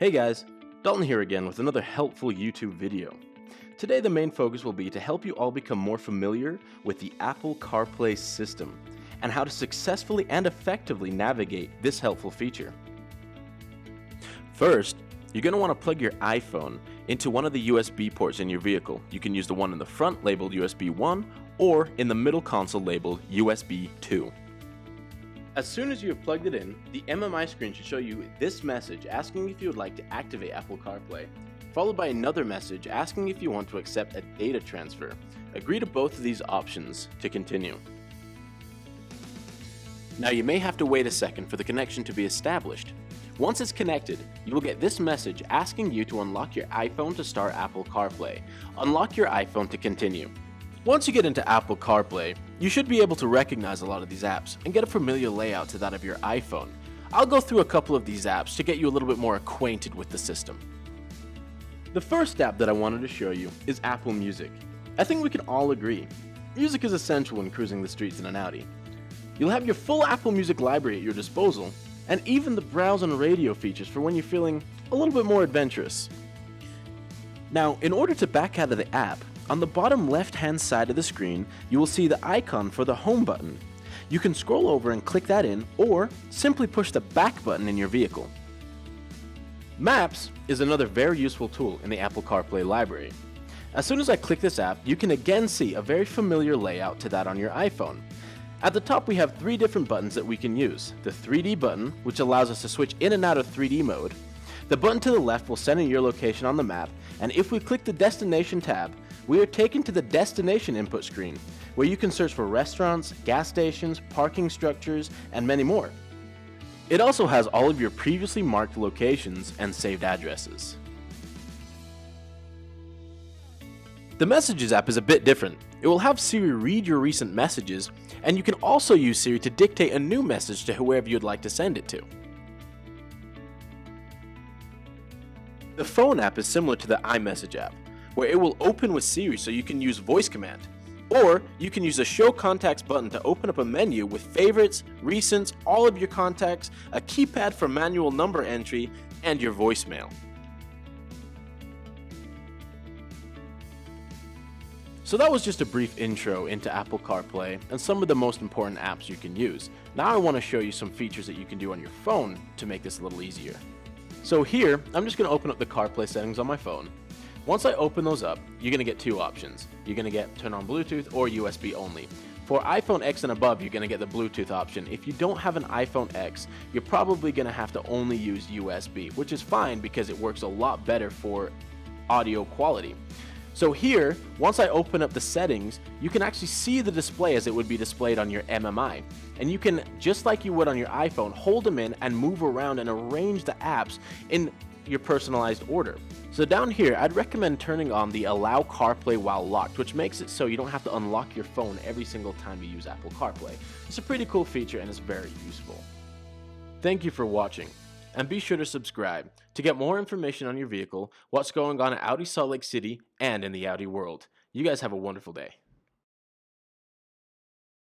Hey guys, Dalton here again with another helpful YouTube video. Today the main focus will be to help you all become more familiar with the Apple CarPlay system and how to successfully and effectively navigate this helpful feature. First, you're going to want to plug your iPhone into one of the USB ports in your vehicle. You can use the one in the front labeled USB 1 or in the middle console labeled USB 2. As soon as you have plugged it in, the MMI screen should show you this message asking if you would like to activate Apple CarPlay, followed by another message asking if you want to accept a data transfer. Agree to both of these options to continue. Now you may have to wait a second for the connection to be established. Once it's connected, you will get this message asking you to unlock your iPhone to start Apple CarPlay. Unlock your iPhone to continue. Once you get into Apple CarPlay, you should be able to recognize a lot of these apps and get a familiar layout to that of your iPhone. I'll go through a couple of these apps to get you a little bit more acquainted with the system. The first app that I wanted to show you is Apple Music. I think we can all agree, music is essential when cruising the streets in an Audi. You'll have your full Apple Music library at your disposal, and even the browse and radio features for when you're feeling a little bit more adventurous. Now, in order to back out of the app, on the bottom left-hand side of the screen, you will see the icon for the home button. You can scroll over and click that in, or simply push the back button in your vehicle. Maps is another very useful tool in the Apple CarPlay library. As soon as I click this app, you can again see a very familiar layout to that on your iPhone. At the top we have three different buttons that we can use. The 3D button, which allows us to switch in and out of 3D mode. The button to the left will center your location on the map, and if we click the Destination tab, we are taken to the Destination input screen, where you can search for restaurants, gas stations, parking structures, and many more. It also has all of your previously marked locations and saved addresses. The Messages app is a bit different. It will have Siri read your recent messages, and you can also use Siri to dictate a new message to whoever you'd like to send it to. The Phone app is similar to the iMessage app, where it will open with Siri so you can use voice command. Or you can use the Show Contacts button to open up a menu with favorites, recents, all of your contacts, a keypad for manual number entry, and your voicemail. So that was just a brief intro into Apple CarPlay and some of the most important apps you can use. Now I want to show you some features that you can do on your phone to make this a little easier. So here, I'm just going to open up the CarPlay settings on my phone. Once I open those up, you're going to get two options. You're going to get turn on Bluetooth or USB only. For iPhone X and above, you're going to get the Bluetooth option. If you don't have an iPhone X, you're probably going to have to only use USB, which is fine because it works a lot better for audio quality. So here, once I open up the settings, you can actually see the display as it would be displayed on your MMI. And you can, just like you would on your iPhone, hold them in and move around and arrange the apps in your personalized order. So down here, I'd recommend turning on the Allow CarPlay while locked, which makes it so you don't have to unlock your phone every single time you use Apple CarPlay. It's a pretty cool feature and it's very useful. Thank you for watching, and be sure to subscribe to get more information on your vehicle, what's going on at Audi Salt Lake City, and in the Audi world. You guys have a wonderful day.